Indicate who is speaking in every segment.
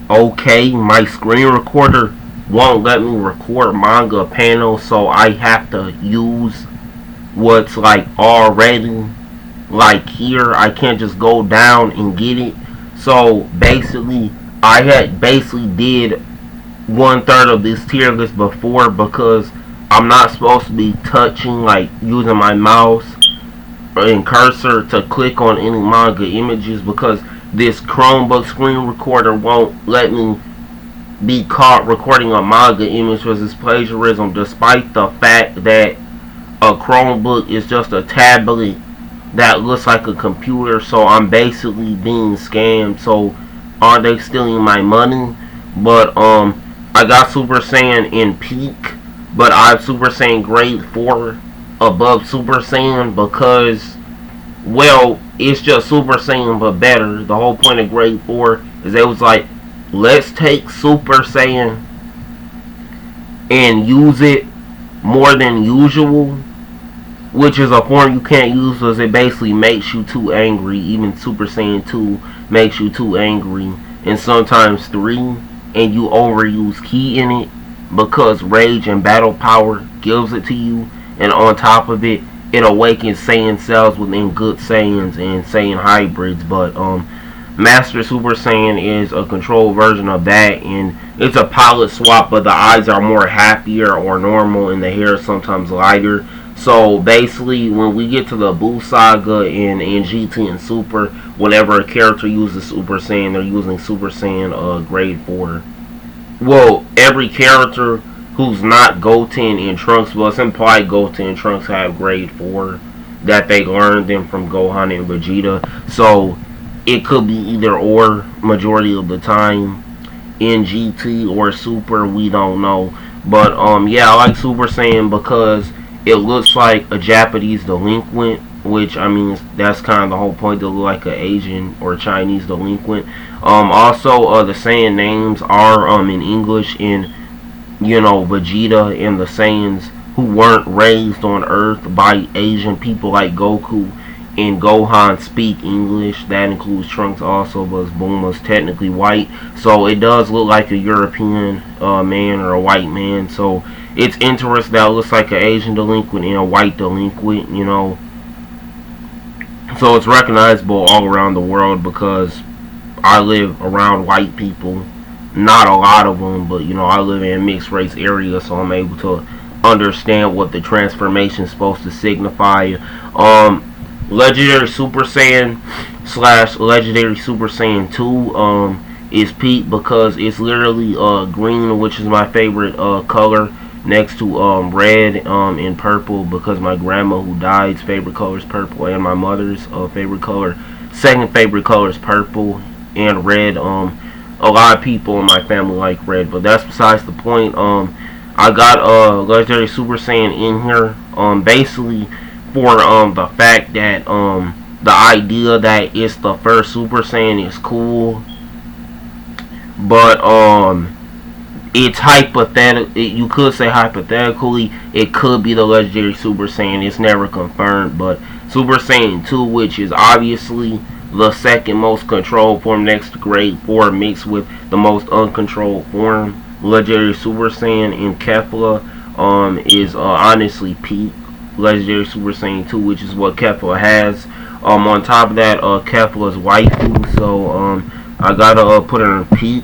Speaker 1: okay, my screen recorder won't let me record manga panels, so I have to use what's like already like here. I can't just go down and get it. So basically, I had basically did one third of this tier list before because I'm not supposed to be touching, like using my mouse and cursor to click on any manga images, because this Chromebook screen recorder won't let me be caught recording a manga image, because it's plagiarism, despite the fact that a Chromebook is just a tablet that looks like a computer. So I'm basically being scammed. So are they stealing my money? But I got Super Saiyan in peak, but I have Super Saiyan grade 4 above Super Saiyan because, well, it's just Super Saiyan but better. The whole point of grade 4 is they was like, let's take Super Saiyan and use it more than usual, which is a form you can't use because it basically makes you too angry. Even Super Saiyan 2 makes you too angry, and sometimes 3, and you overuse ki in it because rage and battle power gives it to you, and on top of it, it awakens Saiyan cells within good Saiyans and Saiyan hybrids. But Master Super Saiyan is a controlled version of that, and it's a pilot swap, but the eyes are more happier or normal, and the hair is sometimes lighter. So basically, when we get to the Buu Saga in GT and Super, whenever a character uses Super Saiyan, they're using Super Saiyan grade 4. Well, every character who's not Goten and Trunks, well, it's implied Goten and Trunks have grade 4, that they learned them from Gohan and Vegeta. So it could be either or majority of the time in GT or Super, we don't know. But yeah, I like Super Saiyan because it looks like a Japanese delinquent, which, I mean, that's kind of the whole point. They look like an Asian or Chinese delinquent. Also, the Saiyan names are in English, and you know, Vegeta and the Saiyans who weren't raised on Earth by Asian people like Goku and Gohan speak English. That includes Trunks also, but Bulma's technically white, so it does look like a European man or a white man. So it's interesting that it looks like an Asian delinquent and a white delinquent, you know. So it's recognizable all around the world because I live around white people. Not a lot of them, but you know, I live in a mixed race area, so I'm able to understand what the transformation is supposed to signify. Legendary Super Saiyan / Legendary Super Saiyan 2 is peak because it's literally green, which is my favorite color, next to red and purple, because my grandma who died's favorite color is purple, and my mother's favorite color, second favorite color, is purple and red. A lot of people in my family like red, but that's besides the point. I got Legendary Super Saiyan in here basically for the fact that the idea that it's the first Super Saiyan is cool, but it's hypothetical. You could say hypothetically it could be the Legendary Super Saiyan. It's never confirmed, but Super Saiyan 2, which is obviously the second most controlled form next to grade 4, mixed with the most uncontrolled form, Legendary Super Saiyan in Kefla, is honestly peak. Legendary Super Saiyan 2, which is what Kefla has. On top of that, Kefla's waifu, so I gotta put her in peak.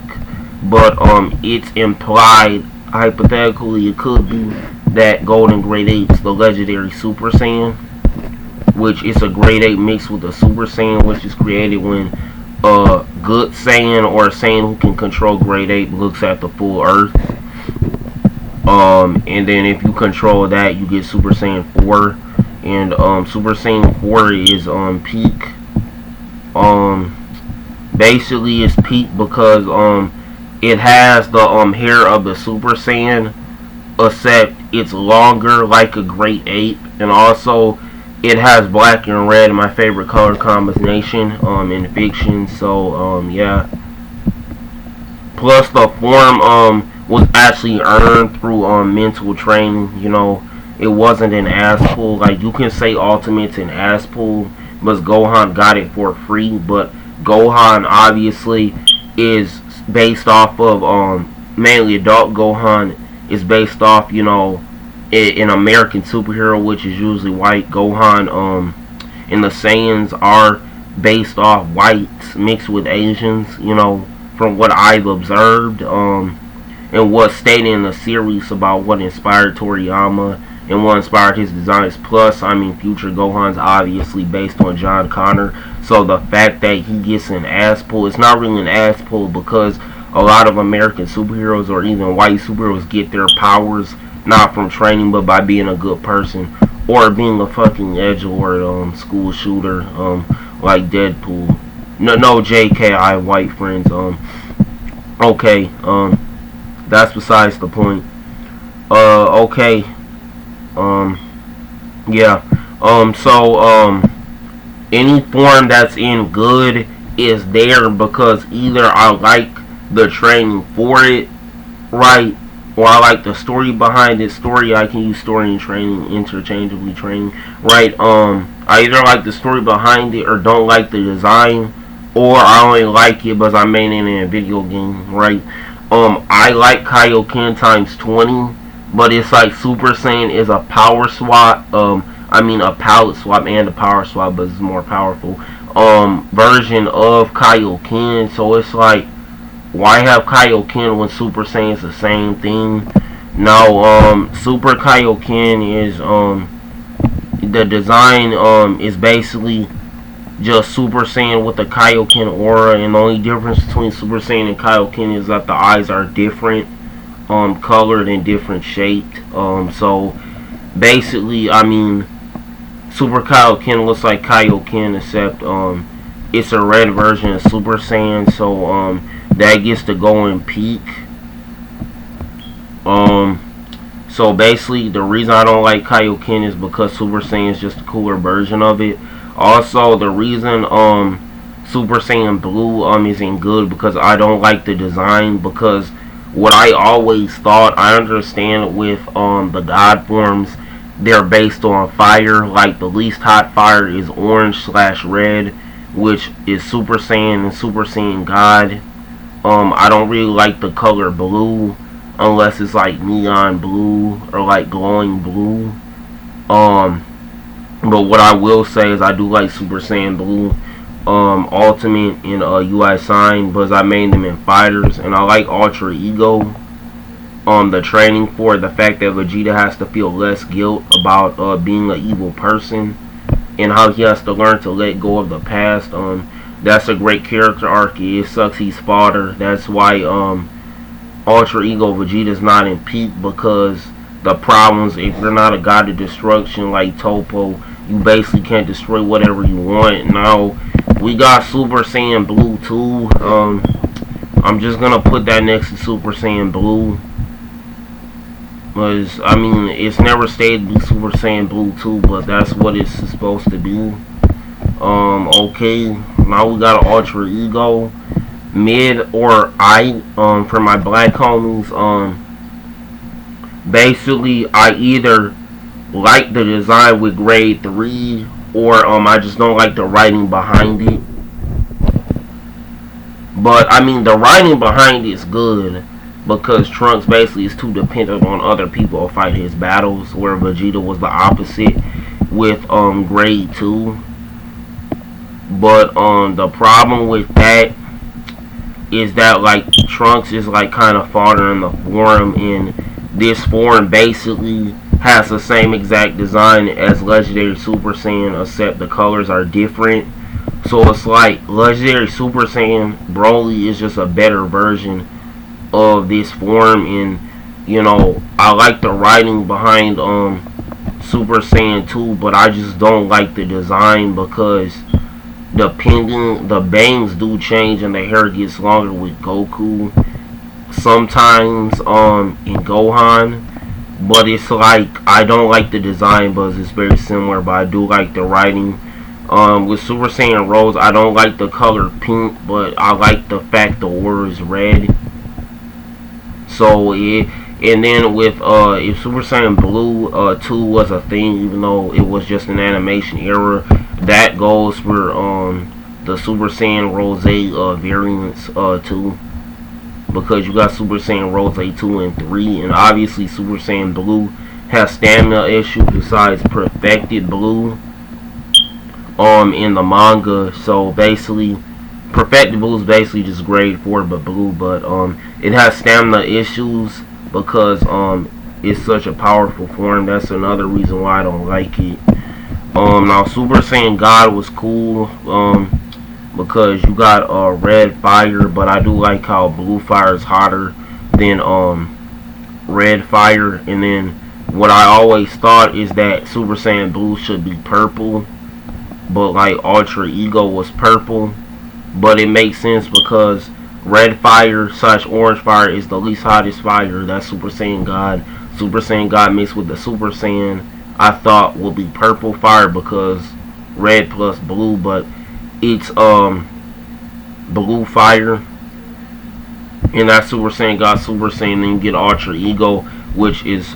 Speaker 1: But it's implied, hypothetically, it could be that Golden Grade 8 is the Legendary Super Saiyan, which is a grade 8 mixed with a Super Saiyan, which is created when a good Saiyan or a Saiyan who can control grade 8 looks at the full Earth. And then if you control that, you get Super Saiyan 4. And Super Saiyan 4 is peak. Basically it's peak because it has the hair of the Super Saiyan, except it's longer like a great ape, and also it has black and red, my favorite color combination in fiction. So yeah. Plus the form was actually earned through mental training. You know, it wasn't an ass pull. Like, you can say Ultimate's an ass pull, but Gohan got it for free. But Gohan obviously is based off of mainly adult Gohan is based off, you know, an American superhero, which is usually white. Gohan and the Saiyans are based off whites mixed with Asians, you know, from what I've observed, and what's stated in the series about what inspired Toriyama and what inspired his designs. Plus, I mean, Future Gohan's obviously based on John Connor, so the fact that he gets an ass pull, it's not really an ass pull because a lot of American superheroes or even white superheroes get their powers not from training but by being a good person or being a fucking edgelord, school shooter, like Deadpool. No, JK, I have white friends. Okay, that's besides the point. Okay, yeah. Any form that's in good is there because either I like the training for it, right, or I like the story behind it. Story, I can use story and training interchangeably. Training, right? I either like the story behind it or don't like the design, or I only like it because I made it in a video game, right? I like Kaioken times 20, but it's like Super Saiyan is a power swap. I mean a palette swap and a power swap, but it's more powerful version of Kaioken. So it's like, why have Kaioken when Super Saiyan is the same thing? Now, Super Kaioken is the design is basically just Super Saiyan with the Kaioken aura, and the only difference between Super Saiyan and Kaioken is that the eyes are different, colored and different shaped. So basically, I mean, Super Kaioken looks like Kaioken, except it's a red version of Super Saiyan. So that gets to go in peak. So basically, the reason I don't like Kaioken is because Super Saiyan is just a cooler version of it. Also, the reason Super Saiyan Blue isn't good because I don't like the design. Because what I always thought, I understand with the God forms, they're based on fire. Like the least hot fire is orange/red, which is Super Saiyan and Super Saiyan God. I don't really like the color blue unless it's like neon blue or like glowing blue. But what I will say is I do like Super Saiyan Blue, Ultimate, and UI Sign because I made them in fighters, and I like Ultra Ego. The training for the fact that Vegeta has to feel less guilt about being an evil person, and how he has to learn to let go of the past. That's a great character arc. It sucks he's fodder. That's why Ultra Ego Vegeta's not in peak, because the problems, if you're not a god of destruction like Topo, you basically can't destroy whatever you want. Now we got Super Saiyan Blue 2. I'm just gonna put that next to Super Saiyan Blue, because I mean it's never stated to be Super Saiyan Blue 2, but that's what it's supposed to be. Okay, now we got an Ultra Ego. Mid or I, for my black homies, basically I either like the design with grade 3, or I just don't like the writing behind it. But I mean the writing behind it is good, because Trunks basically is too dependent on other people to fight his battles, where Vegeta was the opposite with grade 2. But the problem with that is that like Trunks is like kind of fodder in the form, and this form basically has the same exact design as Legendary Super Saiyan, except the colors are different. So it's like Legendary Super Saiyan Broly is just a better version of this form, and you know, I like the writing behind Super Saiyan 2, but I just don't like the design because the bangs do change and the hair gets longer with Goku sometimes in Gohan. But it's like I don't like the design because it's very similar, but I do like the writing. With Super Saiyan Rose, I don't like the color pink, but I like the fact the aura is red. So and then with if Super Saiyan Blue 2 was a thing, even though it was just an animation error, that goes for the Super Saiyan Rose variants too. because you got Super Saiyan Rose 2 and 3, and obviously Super Saiyan Blue has stamina issues besides Perfected Blue in the manga. So basically Perfected Blue is basically just grade 4 but blue, but it has stamina issues because it's such a powerful form. That's another reason why I don't like it. Now Super Saiyan God was cool because you got red fire, but I do like how blue fire is hotter than red fire. And then what I always thought is that Super Saiyan Blue should be purple, but like Ultra Ego was purple. But it makes sense because red fire / orange fire is the least hottest fire. That's Super Saiyan God. Super Saiyan God mixed with the Super Saiyan I thought would be purple fire because red plus blue, but it's blue fire. And that Super Saiyan God Super Saiyan, then you get Ultra Ego, which is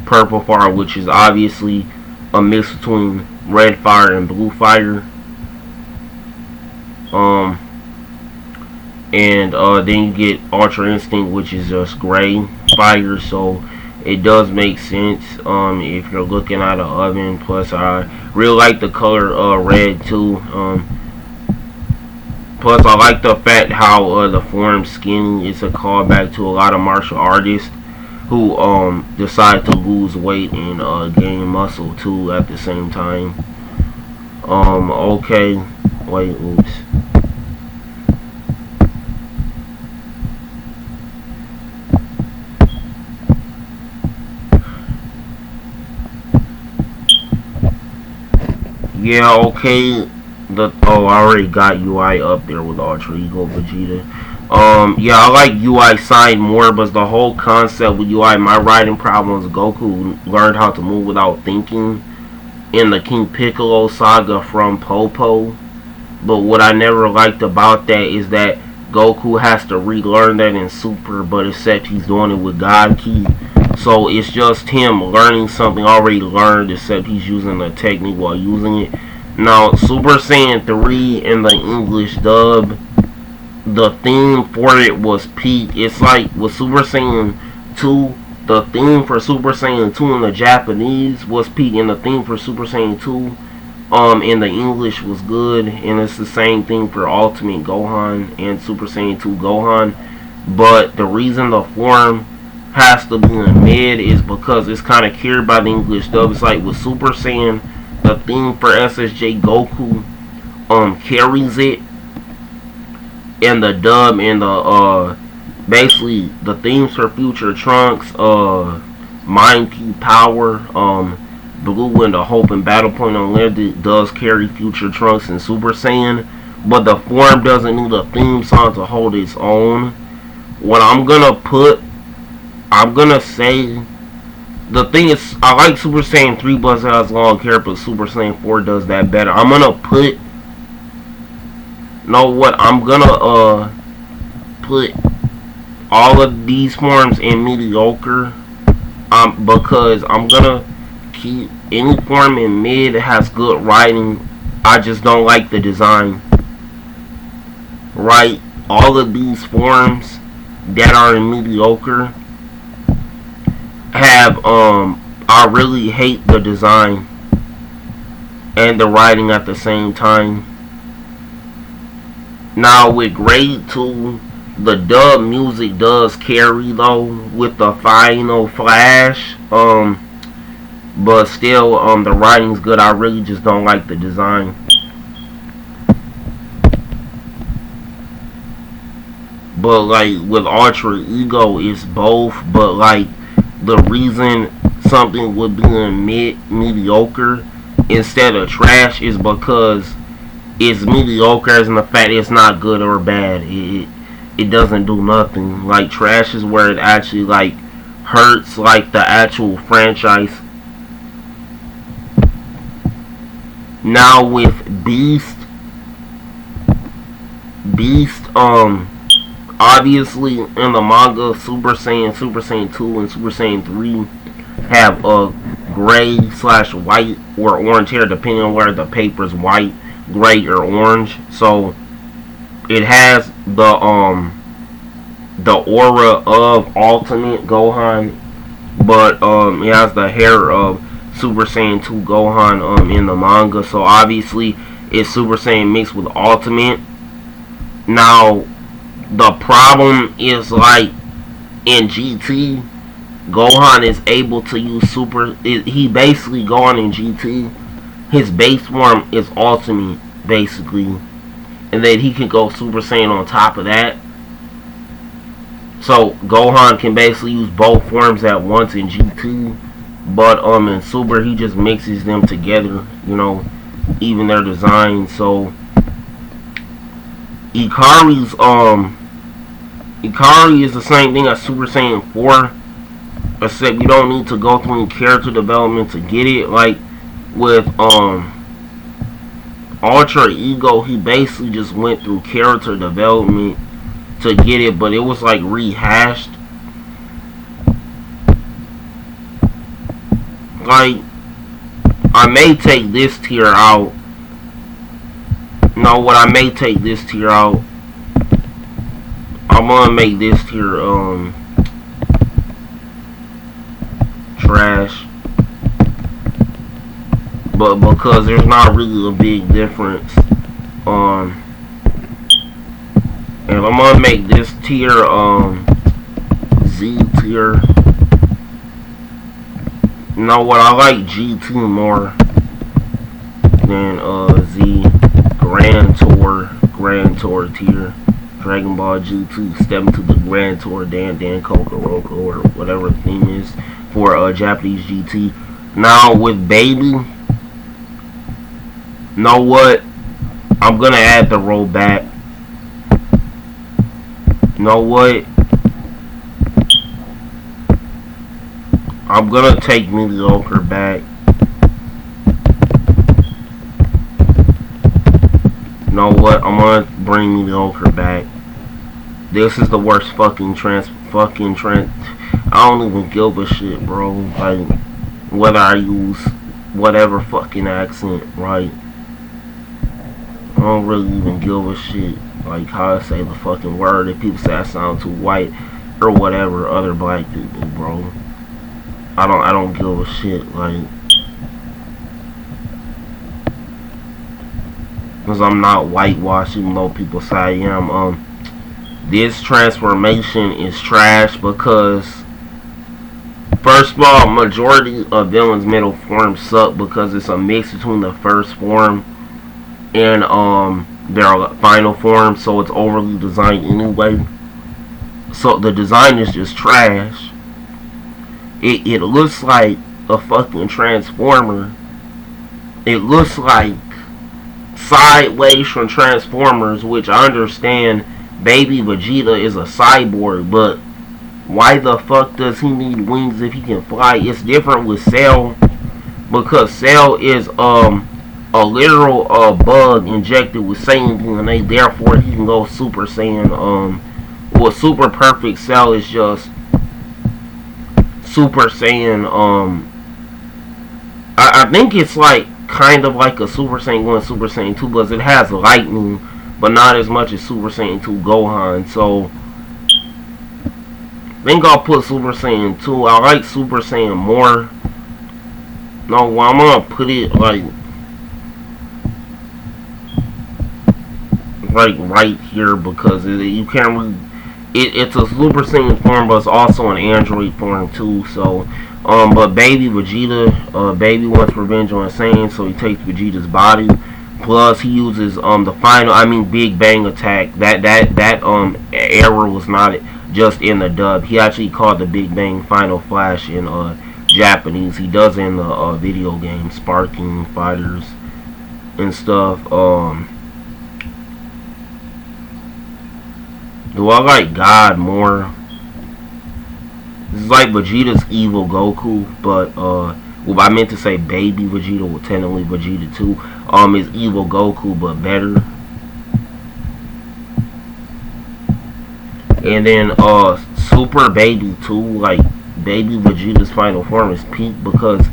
Speaker 1: purple fire, which is obviously a mix between red fire and blue fire. And then you get Ultra Instinct, which is just gray fire. So it does make sense if you're looking at an oven. Plus I really like the color red too. Plus I like the fact how the form skinny. It's a callback to a lot of martial artists who decide to lose weight and gain muscle too at the same time. Okay, wait, oops. Yeah, okay. I already got UI up there with Ultra Ego Vegeta. Yeah, I like UI Sign more, but the whole concept with UI, my writing problem was Goku learned how to move without thinking in the King Piccolo saga from Popo. But what I never liked about that is that Goku has to relearn that in Super, but except he's doing it with God Ki. So it's just him learning something already learned, except he's using the technique while using it. Now, Super Saiyan 3 in the English dub, the theme for it was peak. It's like with Super Saiyan 2, the theme for Super Saiyan 2 in the Japanese was peak, and the theme for Super Saiyan 2 in the English was good. And it's the same thing for Ultimate Gohan and Super Saiyan 2 Gohan. But the reason the form has to be in mid is because it's kind of carried by the English dub. It's like with Super Saiyan, the theme for SSJ Goku carries it, and the dub and the basically the themes for Future Trunks, Mind Key Power, Blue and the Hope and Battle Point Unlimited does carry Future Trunks and Super Saiyan, but the form doesn't need a theme song to hold its own. What I'm gonna say, the thing is, I like Super Saiyan 3 but it has long hair, but Super Saiyan 4 does that better. I'm gonna put, know what, I'm gonna put all of these forms in mediocre, because I'm gonna keep any form in mid that has good writing. I just don't like the design. Right, all of these forms that are in mediocre have I really hate the design and the writing at the same time. Now with grade 2, the dub music does carry though with the final flash, but still the writing's good. I really just don't like the design. But like with Ultra Ego, it's both, but like the reason something would be in mediocre instead of trash is because it's mediocre as in the fact it's not good or bad. It doesn't do nothing. Like trash is where it actually like hurts like the actual franchise. Now with Beast, obviously in the manga, Super Saiyan 2, and Super Saiyan 3 have a gray / white or orange hair, depending on where the paper's white, gray, or orange. So it has the the aura of Ultimate Gohan, but he has the hair of Super Saiyan 2 Gohan in the manga. So obviously it's Super Saiyan mixed with Ultimate. Now the problem is, like, in GT, Gohan is able to use Super. He basically, Gohan in GT, his base form is Ultimate basically, and then he can go Super Saiyan on top of that. So Gohan can basically use both forms at once in GT, but in Super he just mixes them together, even their design. So Ikari is the same thing as Super Saiyan 4, except you don't need to go through character development to get it. Like with Ultra Ego, he basically just went through character development to get it, but it was like rehashed. Like, I may take this tier out. No, what I may take this tier out. I'm gonna make this tier trash. But because there's not really a big difference. And I'm gonna make this tier Z tier. You know what? I like GT more than Z. Grand Tour tier. Dragon Ball GT, step into the Grand Tour, Dan Kokoroko, or whatever the theme is for Japanese GT. Now with Baby, know what? I'm gonna add the rollback. Know what? I'm gonna take mediocre back. Know what? I'm gonna bring mediocre back. This is the worst fucking trans. I don't even give a shit, bro. Like, whether I use whatever fucking accent, right? I don't really even give a shit. Like how I say the fucking word. If people say I sound too white or whatever, other black people, bro. I don't give a shit. Like, because I'm not whitewashed, even though people say I am. This transformation is trash because, first of all, majority of villains' middle forms suck because it's a mix between the first form and their final form, so it's overly designed anyway. So the design is just trash. It looks like a fucking transformer. It looks like Sideways from Transformers, which I understand Baby Vegeta is a cyborg, but why the fuck does he need wings if he can fly? It's different with Cell, because Cell is a literal bug injected with Saiyan DNA, therefore he can go Super Saiyan. Well, Super Perfect Cell is just Super Saiyan. I think it's like kind of like a Super Saiyan 1, Super Saiyan 2, because it has lightning, but not as much as Super Saiyan 2 Gohan. So I think I'll put Super Saiyan 2. I like Super Saiyan more. No, well, I'm gonna put it like right here, because you can't really. It's a Super Saiyan form, but it's also an Android form too. So, but Baby Vegeta, Baby wants revenge on Saiyan, so he takes Vegeta's body. Plus, he uses the Big Bang attack. That error was not just in the dub. He actually called the Big Bang Final Flash in Japanese. He does in the video game Sparking Fighters and stuff. Do I like God more? This is like Vegeta's evil Goku, but well, I meant to say Baby Vegeta, well, technically Vegeta 2 is evil Goku, but better. And then Super Baby 2, like Baby Vegeta's final form is peak, because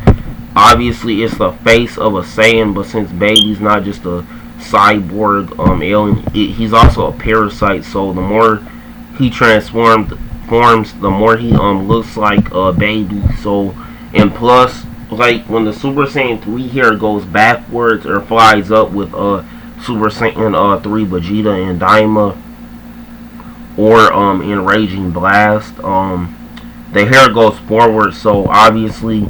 Speaker 1: obviously it's the face of a Saiyan, but since Baby's not just a cyborg alien, he's also a parasite, so the more he forms, the more he looks like a baby. So, and plus, like when the Super Saiyan 3 hair goes backwards or flies up with Super Saiyan 3 Vegeta and Daima, or in Raging Blast, the hair goes forward. So obviously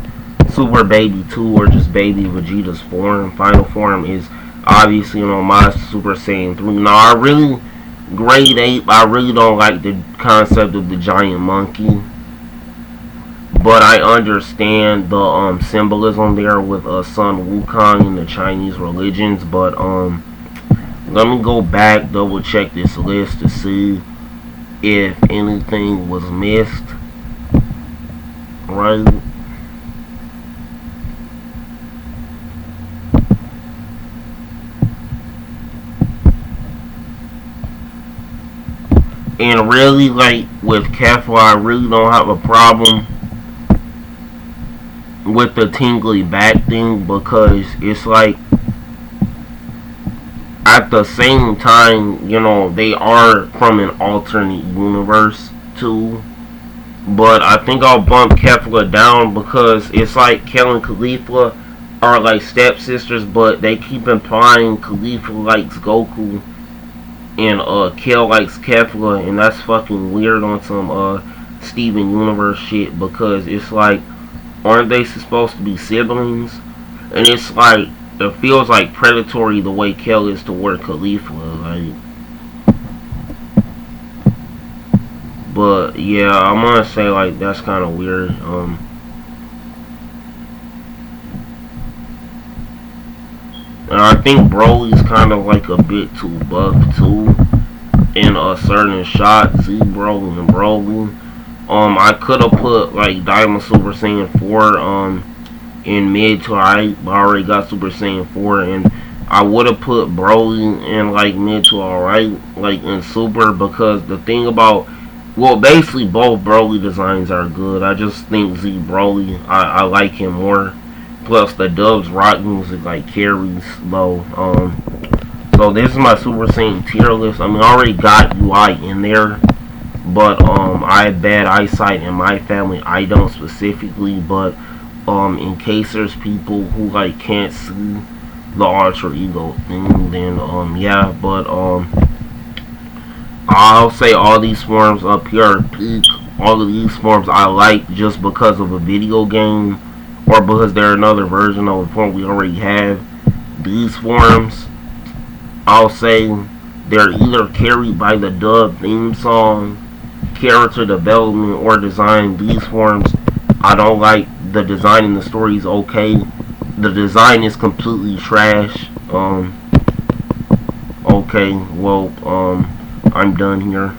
Speaker 1: Super Baby 2, or just Baby Vegeta's final form, is obviously my Super Saiyan 3. Now I really, Grade 8, I really don't like the concept of the giant monkey, but I understand the symbolism there with Sun Wukong in the Chinese religions. But let me go back, double check this list to see if anything was missed. Right. And really, like with Kefla, I really don't have a problem with the tingly back thing, because it's like at the same time, they are from an alternate universe too. But I think I'll bump Kefla down, because it's like Kel and Khalifa are like stepsisters, but they keep implying Khalifa likes Goku and Kel likes Kefla, and that's fucking weird on some Steven Universe shit, because it's like, aren't they supposed to be siblings? And it's like, it feels like predatory the way Kel is toward Khalifa, like. But yeah, I'm gonna say like that's kind of weird. And I think Broly's kind of like a bit too buff too in a certain shot. See Broly and Broly. I could have put like Diamond Super Saiyan 4 in mid to alright, but I already got Super Saiyan 4, and I would have put Broly in like mid to alright, like in Super, because the thing about, well, basically both Broly designs are good. I just think Z Broly, I like him more. Plus the Dub's rock music like carries low. So this is my Super Saiyan tier list. I mean, I already got UI in there, but I have bad eyesight in my family. I don't specifically, but in case there's people who like can't see the alter ego thing, then yeah. But I'll say all these forms up here are peak. All of these forms I like just because of a video game, or because they're another version of a form we already have. These forms, I'll say they're either carried by the dub theme song, character development, or design. These forms, I don't like. The design in the story is okay. The design is completely trash. Okay, well, I'm done here.